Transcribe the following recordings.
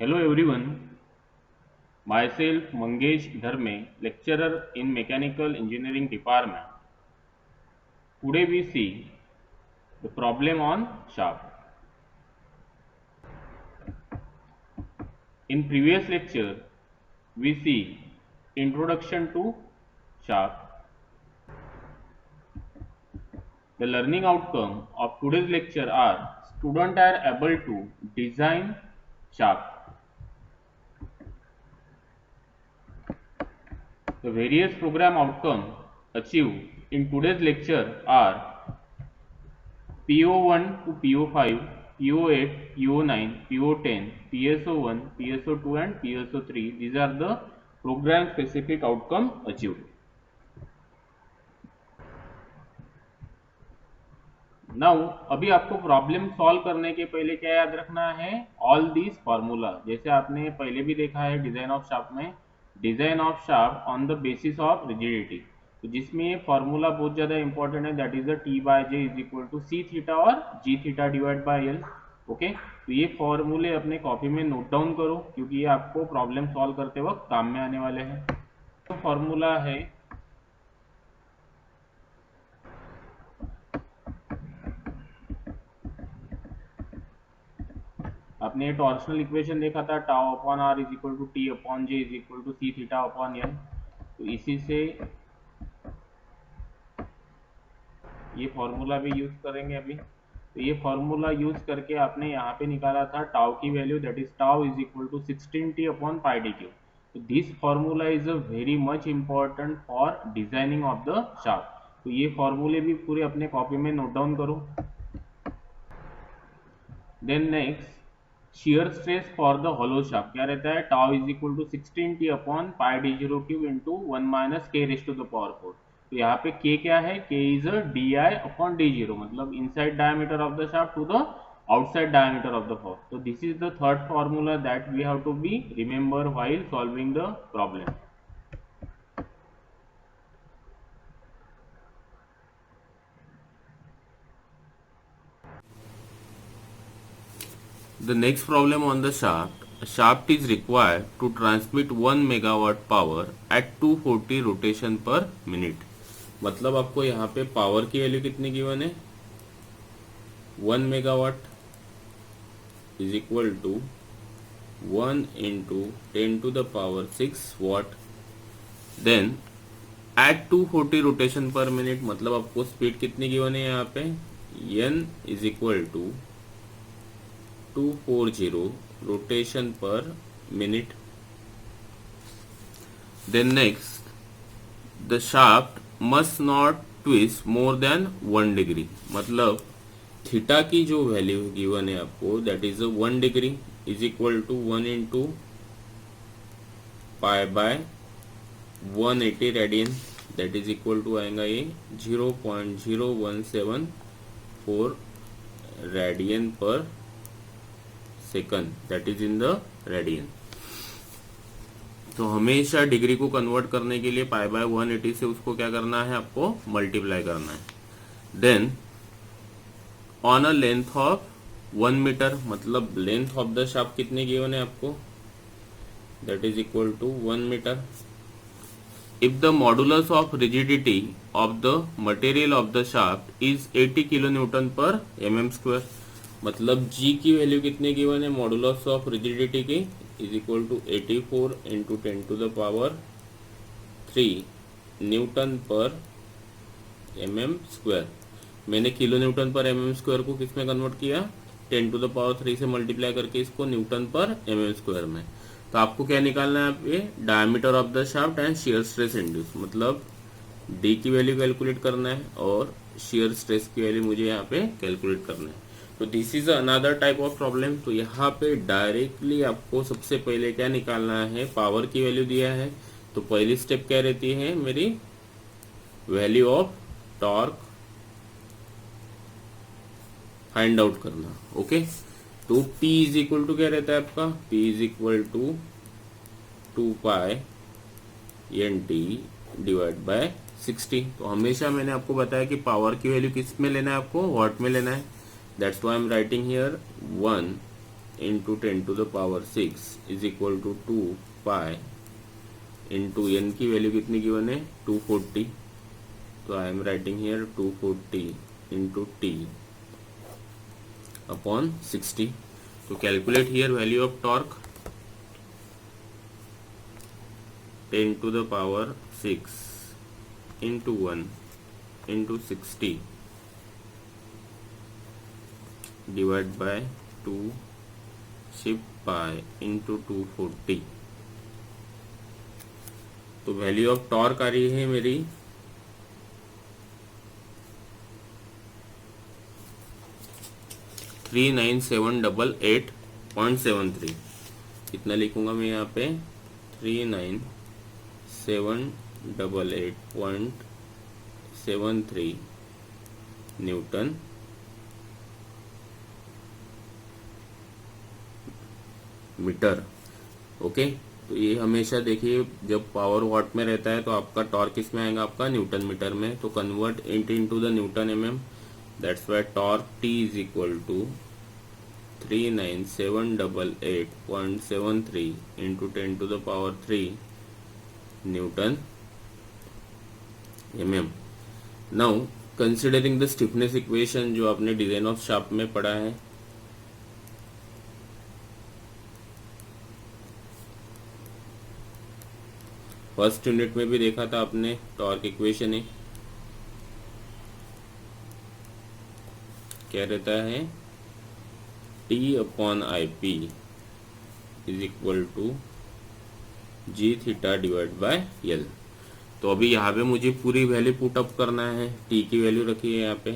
Hello everyone, myself Mangesh Dharme, lecturer in Mechanical Engineering Department. Today we see the problem on shaft. In previous lecture, we see introduction to shaft. The learning outcome of today's lecture are students are able to design shaft. The various program outcomes achieved in today's lecture are PO1 to PO5, PO8, PO9, PO10, PSO1, PSO2 and PSO3. These are the program specific outcome achieved. Now अभी आपको problem solve करने के पहले क्या याद रखना है, all these formula. जैसे आपने पहले भी देखा है डिजाइन ऑफ शाफ्ट में, design of shaft on the basis of rigidity, तो जिसमें ये फार्मूला बहुत ज्यादा इंपॉर्टेंट है, that is the T by J is equal to C theta और G theta divide by L. Okay, तो ये फॉर्मूले अपने कॉपी में नोट डाउन करो, क्योंकि ये आपको प्रॉब्लम सॉल्व करते वक्त काम में आने वाले हैं। तो फॉर्मूला है, आपने ये टॉर्शनल इक्वेशन देखा था, tau upon R is equal to T upon J is equal to C theta upon L. तो इसी से ये फॉर्मूला भी यूज करेंगे अभी। तो ये फॉर्मूला यूज करके आपने यहाँ पे निकाला था टाउ की value, that is tau is equal to 16t upon pi D cube. तो this formula is a very much important for designing of the shaft. तो ये फॉर्मूले भी पूरे अपने कॉपी में नोट डाउन करो। Then next, shear stress for the hollow shaft क्या रहता है, tau is equal to 16t upon pi D zero cube into 1 minus K raise to the power 4। तो यहाँ पे k क्या है, k is a D I upon D zero, मतलब inside diameter of the shaft to the outside diameter of the fork. So this is the third formula that we have to be remember while solving the problem. The next problem on the shaft. A shaft is required to transmit 1 megawatt power at 240 rotation per minute. मतलब आपको यहाँ पे power की value कितनी given है, 1 megawatt is equal to 1 into 10 to the power 6 watt. Then at 240 rotation per minute, मतलब आपको speed कितनी गिवन है यहाँ पे, n is equal to 240 rotation per minute. Then next, the shaft must not twist more than 1 degree. मतलब theta की जो value given है आपको, that is 1 degree is equal to 1 into pi by 180 radian, that is equal to आएगा ये 0.0174 radian per second, that is in the radian. तो हमेशा degree को कन्वर्ट करने के लिए पाई बाय 180 से उसको क्या करना है, आपको मल्टीप्लाई करना है। Then on a length of 1 metre, मतलब लेंथ ऑफ द शाफ्ट कितने गिवन है आपको, that is equal to 1 metre. If the modulus of rigidity of the material of the shaft is 80 kilo newton per mm square, मतलब G की value कितने given है, modulus of rigidity की is equal to 84 into 10 to the power 3 newton per mm square. मैंने kilo newton per mm square को किस में convert किया, 10 टू द पावर 3 से मल्टीप्लाई करके इसको न्यूटन पर mm स्क्वायर में। तो आपको क्या निकालना है, पे diameter of the shaft and shear stress induce, मतलब डी की वैल्यू कैलकुलेट करना है और शियर स्ट्रेस की वैल्यू मुझे यहाँ पे कैलकुलेट करना है। तो this is another type of problem. तो यहाँ पे डायरेक्टली आपको सबसे पहले क्या निकालना है, पावर की वैल्यू दिया है, तो पहली स्टेप क्या रहती है मेरी, value of torque find out करना। ओके, तो T इज इक्वल टू क्या रहता है आपका, P is equal to 2 pi NT divide by 60। तो हमेशा मैंने आपको बताया कि पावर की वैल्यू किस में लेना है, आपको वॉट में लेना है। That's why I'm writing here 1 into 10 to the power 6 is equal to 2 pi into N की वैल्यू कितनी गिवन है 240, तो I am writing here 240 into T upon 60. तो calculate here value of torque 10 to the power 6 into 1 into 60 divided by 2 shift pi into 240. तो value of torque आ रही है मेरी 39788.73. कितना लिखूंगा मैं यहाँ पे 39788.73 न्यूटन मीटर. ओके, तो ये हमेशा देखिए जब पावर वाट में रहता है तो आपका टॉर्क किस में आएगा, आपका न्यूटन मीटर में. तो convert it into the newton mm. That's why torque T is equal to 39788.73 into 10 to the power 3 Newton mm. Now considering the stiffness equation जो आपने डिजाइन ऑफ शाफ्ट में पढ़ा है, फर्स्ट यूनिट में भी देखा था आपने. टॉर्क इक्वेशन है, क्या रहता है T upon I P is equal to G theta divide by L. तो अभी यहाँ पे मुझे पूरी वैल्यू पुट अप करना है. T की वैल्यू रखी है यहाँ पे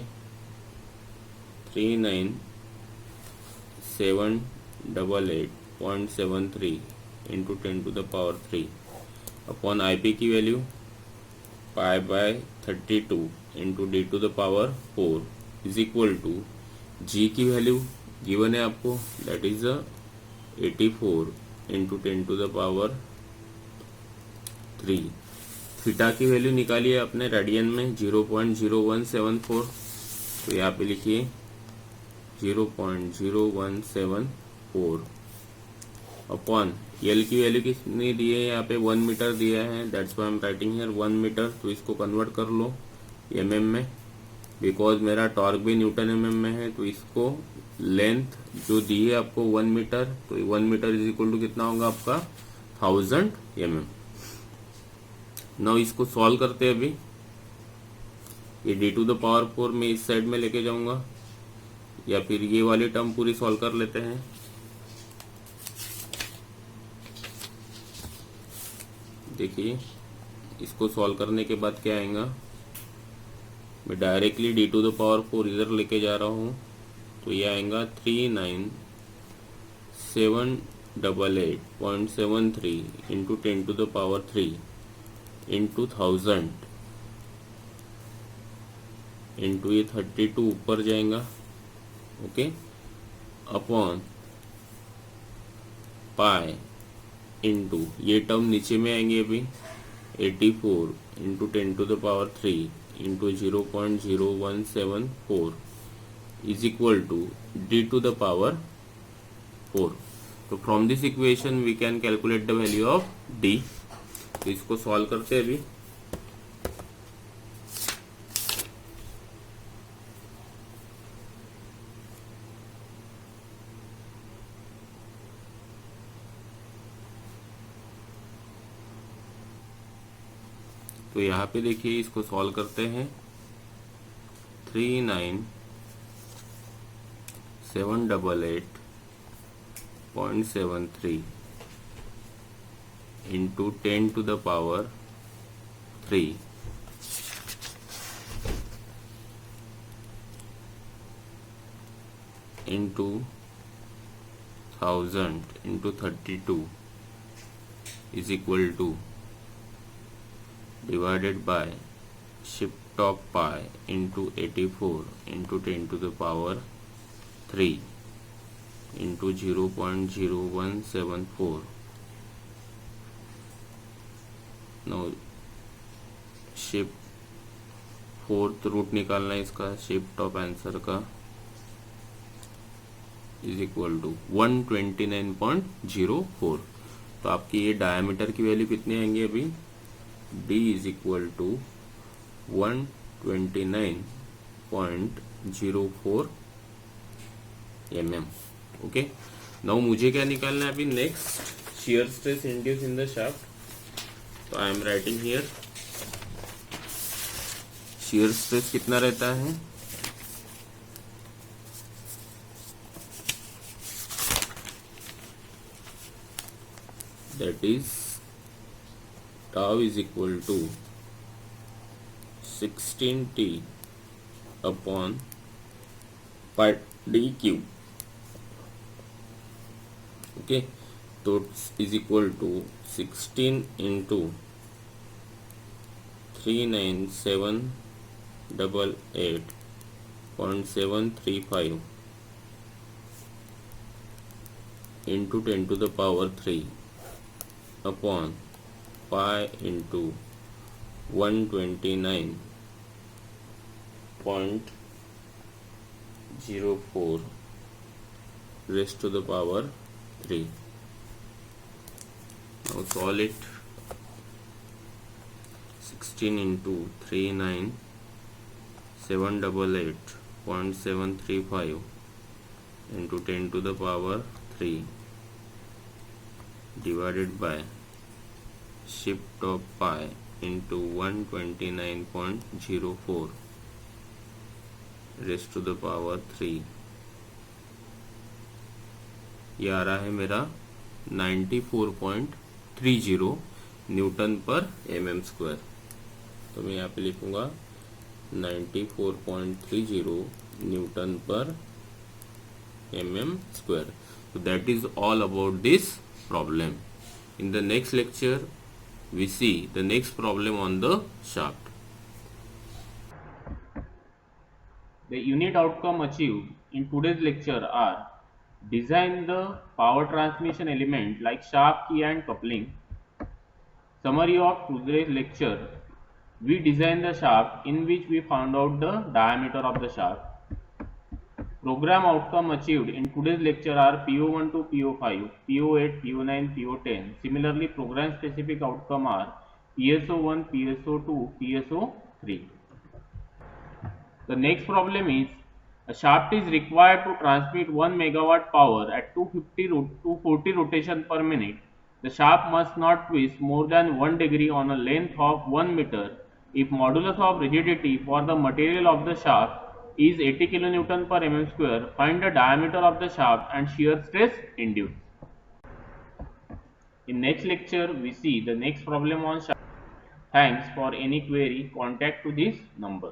39788.73 into 10 to the power 3 upon I P की value pi by 32 into D to the power 4 is equal to G की वैल्यू गिवन है आपको, that is 84 into 10 to the power 3. Theta की वैल्यू निकालिए आपने रेडियन में 0.0174. तो यहाँ पे लिखिए 0.0174 अपॉन एल की वैल्यू कितनी दी है यहाँ पे 1 मीटर दिया है. That's why I am writing here 1 metre. तो इसको कन्वर्ट कर लो एमएम में, बिकॉज मेरा टॉर्क भी न्यूटन एमएम में है. तो इसको लेंथ जो दी है आपको 1 मीटर, तो 1 मीटर इज इक्वल टू कितना होगा आपका 1000 mm. नाउ इसको सॉल्व करते हैं. अभी ये डी टू द पावर 4 में इस साइड में लेके जाऊंगा, या फिर ये वाली टर्म पूरी सॉल्व कर लेते हैं. देखिए इसको सॉल्व करने के बाद क्या आएगा, मैं directly D to the power 4 इधर लेके जा रहा हूँ. तो ये आएगा 39788.73 into 10 to the power 3 into 1000 into ये 32 ऊपर जाएगा. ओके, अपॉन पाई इंटू ये टर्म नीचे में आएंगे अभी 84 into 10 to the power 3 into 0.0174 is equal to d to the power 4. तो from this equation we can calculate the value of d. तो इसको सॉल्व करते हैं अभी. तो यहाँ पे देखिए इसको सॉल्व करते हैं. 39788.73 into 10 to the power 3 into 1000 into 32 is equal to divided by shift of pi into 84 into 10 to the power 3 into 0.0174. now shift fourth root निकालना है इसका, शिफ्ट ऑफ आंसर का. Is equal to 129.04। तो आपकी ये diameter की value कितनी आएंगी अभी, d is equal to 129.04 mm। Okay, now मुझे क्या निकालना है अभी next, shear stress induced in the shaft। तो I am writing here shear stress कितना रहता है, that is tau is equal to 16t upon pi d cube। Okay, तो is equal to 16 into 39788.735 into 10 to the power 3 upon pi into 129.04 raised to the power 3। Now solve it, 16 into 39788.735 into 10 to the power 3 divided by shift of pi into 129.04 raised to the power 3, ये आ रहा है मेरा 94.30 Newton per mm square. तो मैं यहाँ पे लिखूंगा 94.30 Newton per mm square. So that is all about this problem. In the next lecture we see the next problem on the shaft. The unit outcome achieved in today's lecture are: design the power transmission element like shaft key and coupling. Summary of today's lecture: we designed the shaft in which we found out the diameter of the shaft. Program outcome achieved in today's lecture are PO1 to PO5, PO8, PO9, PO10. Similarly, program specific outcome are PSO1, PSO2, PSO3. The next problem is: a shaft is required to transmit 1 megawatt power at 240 rotation per minute. The shaft must not twist more than 1 degree on a length of 1 meter if modulus of rigidity for the material of the shaft is 80 kN per mm square. Find the diameter of the shaft and shear stress induced. In next lecture, we see the next problem on shaft. Thanks. For any query, contact to this number.